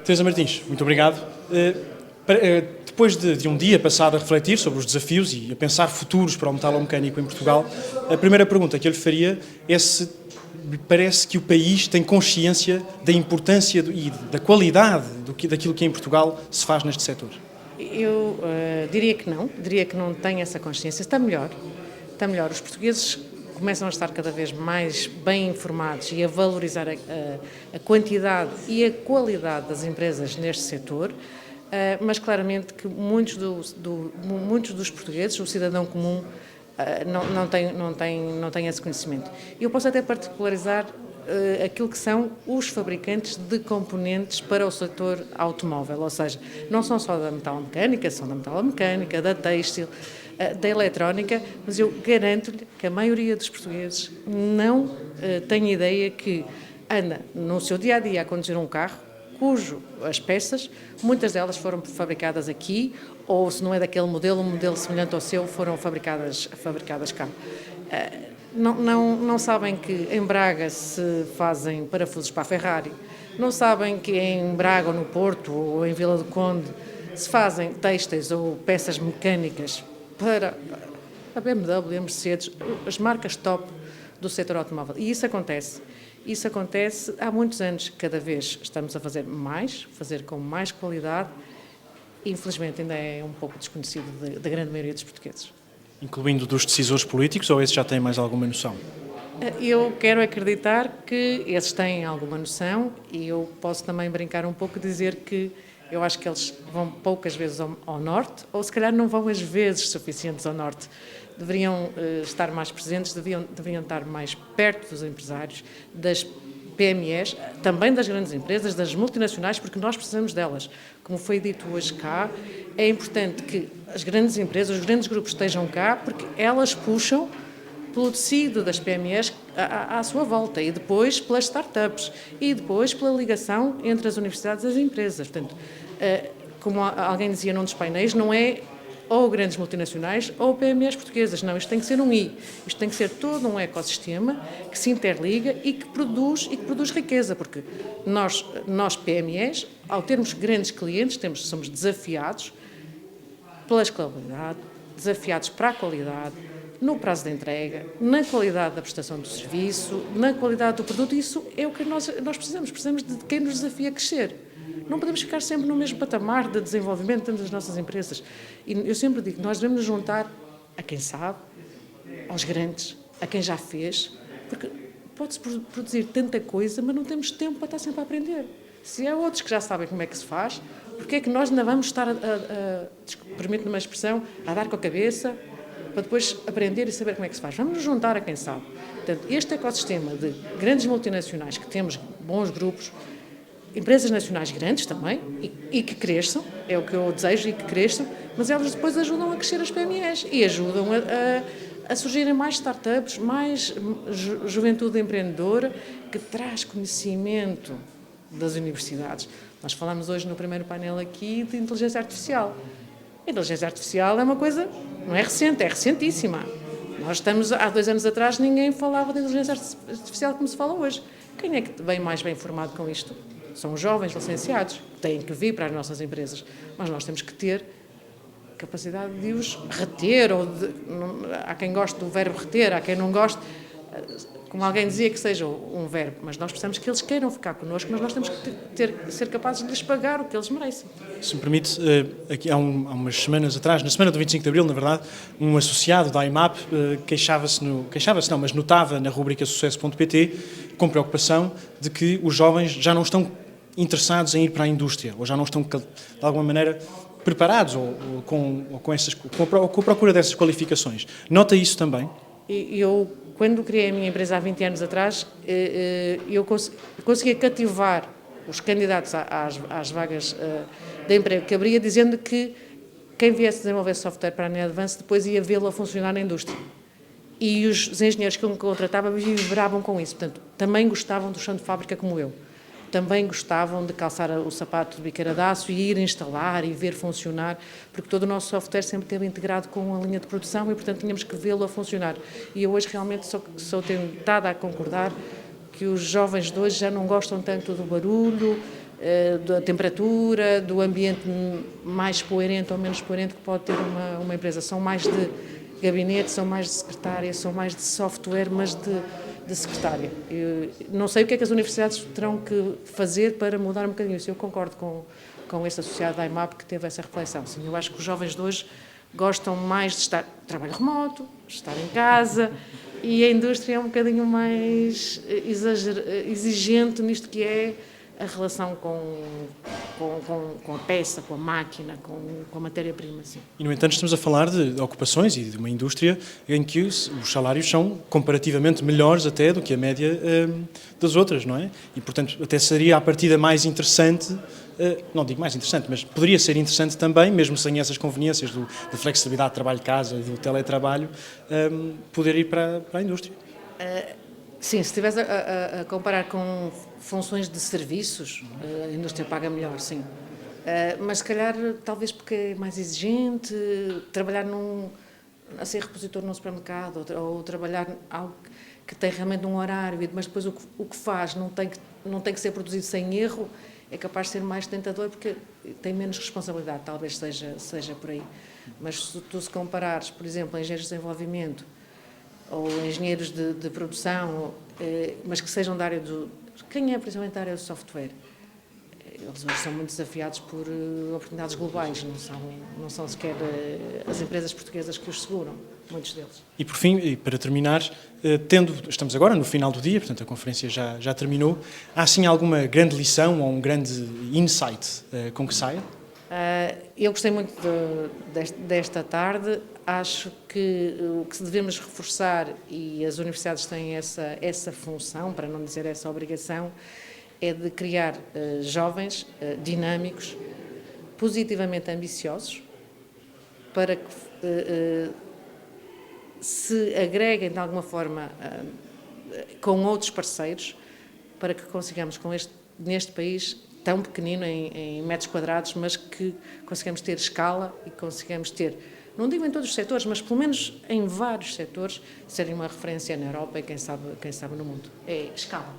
Teresa Martins, muito obrigado. Depois de um dia passado a refletir sobre os desafios e a pensar futuros para o metalomecânico em Portugal, a primeira pergunta que eu lhe faria é se lhe parece que o país tem consciência da importância e da qualidade daquilo que em Portugal se faz neste setor. Eu diria que não tem essa consciência. Está melhor. Os portugueses começam a estar cada vez mais bem informados e a valorizar a quantidade e a qualidade das empresas neste setor, mas claramente que muitos dos portugueses, o cidadão comum, não tem esse conhecimento. Eu posso até particularizar aquilo que são os fabricantes de componentes para o setor automóvel, ou seja, não são só da metalomecânica, são da metalomecânica, da têxtil, da eletrónica, mas eu garanto-lhe que a maioria dos portugueses não tem ideia que anda no seu dia-a-dia a conduzir um carro cujo as peças, muitas delas foram fabricadas aqui, ou se não é daquele modelo, um modelo semelhante ao seu, foram fabricadas cá. Não sabem que em Braga se fazem parafusos para a Ferrari, não sabem que em Braga ou no Porto ou em Vila do Conde se fazem têxteis ou peças mecânicas para a BMW, a Mercedes, as marcas top do setor automóvel. E isso acontece. Isso acontece há muitos anos. Cada vez estamos a fazer com mais qualidade. Infelizmente ainda é um pouco desconhecido da grande maioria dos portugueses. Incluindo dos decisores políticos, ou esses já têm mais alguma noção? Eu quero acreditar que esses têm alguma noção e eu posso também brincar um pouco e dizer que eu acho que eles vão poucas vezes ao norte, ou se calhar não vão as vezes suficientes ao norte. Deveriam estar mais presentes, deveriam estar mais perto dos empresários, das PMEs, também das grandes empresas, das multinacionais, porque nós precisamos delas. Como foi dito hoje cá, é importante que as grandes empresas, os grandes grupos estejam cá, porque elas puxam pelo tecido das PMEs à sua volta, e depois pelas startups, e depois pela ligação entre as universidades e as empresas. Portanto, como alguém dizia num dos painéis, não é ou grandes multinacionais ou PMEs portuguesas, não, isto tem que ser um I, isto tem que ser todo um ecossistema que se interliga e que produz riqueza, porque nós PMEs, ao termos grandes clientes, somos desafiados pela escalabilidade, desafiados para a qualidade, no prazo de entrega, na qualidade da prestação do serviço, na qualidade do produto. Isso é o que nós precisamos de quem nos desafia a crescer. Não podemos ficar sempre no mesmo patamar de desenvolvimento dentro das nossas empresas. E eu sempre digo, nós devemos nos juntar a quem sabe, aos grandes, a quem já fez, porque pode-se produzir tanta coisa, mas não temos tempo para estar sempre a aprender. Se há outros que já sabem como é que se faz, porque é que nós ainda vamos estar, permite-me uma expressão, a dar com a cabeça, para depois aprender e saber como é que se faz? Vamos nos juntar a quem sabe. Portanto, este ecossistema de grandes multinacionais, que temos bons grupos, empresas nacionais grandes também, e que cresçam, é o que eu desejo, e que cresçam, mas elas depois ajudam a crescer as PMEs e ajudam a surgirem mais startups, mais juventude empreendedora, que traz conhecimento das universidades. Nós falamos hoje no primeiro painel aqui de inteligência artificial. A inteligência artificial é uma coisa, não é recente, é recentíssima. Nós estamos, há 2 anos atrás, ninguém falava de inteligência artificial como se fala hoje. Quem é que vem mais bem formado com isto? São os jovens licenciados, que têm que vir para as nossas empresas. Mas nós temos que ter capacidade de os reter, há quem goste do verbo reter, há quem não goste, como alguém dizia, que seja um verbo, mas nós precisamos que eles queiram ficar connosco, mas nós temos que ser capazes de lhes pagar o que eles merecem. Se me permite, aqui há umas semanas atrás, na semana do 25 de Abril, na verdade, um associado da IMAP mas notava na rubrica sucesso.pt, com preocupação, de que os jovens já não estão interessados em ir para a indústria, ou já não estão, de alguma maneira, preparados com a procura dessas qualificações. Nota isso também? Eu, quando criei a minha empresa há 20 anos atrás, eu conseguia cativar os candidatos às vagas de emprego que abria, dizendo que quem viesse desenvolver software para a Neo Advance depois ia vê-lo a funcionar na indústria. E os engenheiros que eu contratava vibravam com isso. Portanto, também gostavam do chão de fábrica como eu. Também gostavam de calçar o sapato de biqueira de aço e ir instalar e ver funcionar, porque todo o nosso software sempre esteve integrado com a linha de produção e, portanto, tínhamos que vê-lo a funcionar. E eu hoje realmente sou tentada a concordar que os jovens de hoje já não gostam tanto do barulho, da temperatura, do ambiente mais poerente ou menos poerente que pode ter uma empresa. São mais de gabinete, são mais de secretária, são mais de software, mas de secretária. Eu não sei o que é que as universidades terão que fazer para mudar um bocadinho isso. Eu concordo com este associado da IMAP que teve essa reflexão. Sim, eu acho que os jovens de hoje gostam mais de trabalho remoto, estar em casa, e a indústria é um bocadinho mais exigente nisto que é a relação com a peça, com a máquina, com a matéria-prima. E, no entanto, estamos a falar de ocupações e de uma indústria em que os salários são comparativamente melhores até do que a média das outras, não é? E, portanto, até seria a partida mais interessante, não digo mais interessante, mas poderia ser interessante também, mesmo sem essas conveniências da flexibilidade de trabalho-casa e do teletrabalho, poder ir para a indústria. Sim, se estiveres a comparar com funções de serviços, a indústria paga melhor, sim. Mas se calhar, talvez porque é mais exigente, trabalhar a ser repositor num supermercado ou trabalhar algo que tem realmente um horário, mas depois o que faz não tem que ser produzido sem erro, é capaz de ser mais tentador porque tem menos responsabilidade, talvez seja por aí. Mas se tu se comparares, por exemplo, engenheiros de desenvolvimento ou engenheiros de produção, mas que sejam da área quem é principalmente da área do software? Eles hoje são muito desafiados por oportunidades globais, não são sequer as empresas portuguesas que os seguram, muitos deles. E por fim, e para terminar, estamos agora no final do dia, portanto a conferência já terminou, há assim alguma grande lição ou um grande insight com que saia? Eu gostei muito desta tarde. Acho que o que devemos reforçar, e as universidades têm essa função, para não dizer essa obrigação, é de criar jovens dinâmicos, positivamente ambiciosos, para que se agreguem de alguma forma com outros parceiros, para que consigamos, neste país tão pequenino em metros quadrados, mas que consigamos ter escala e consigamos ter, não digo em todos os setores, mas pelo menos em vários setores, serem uma referência na Europa e quem sabe no mundo. É escala.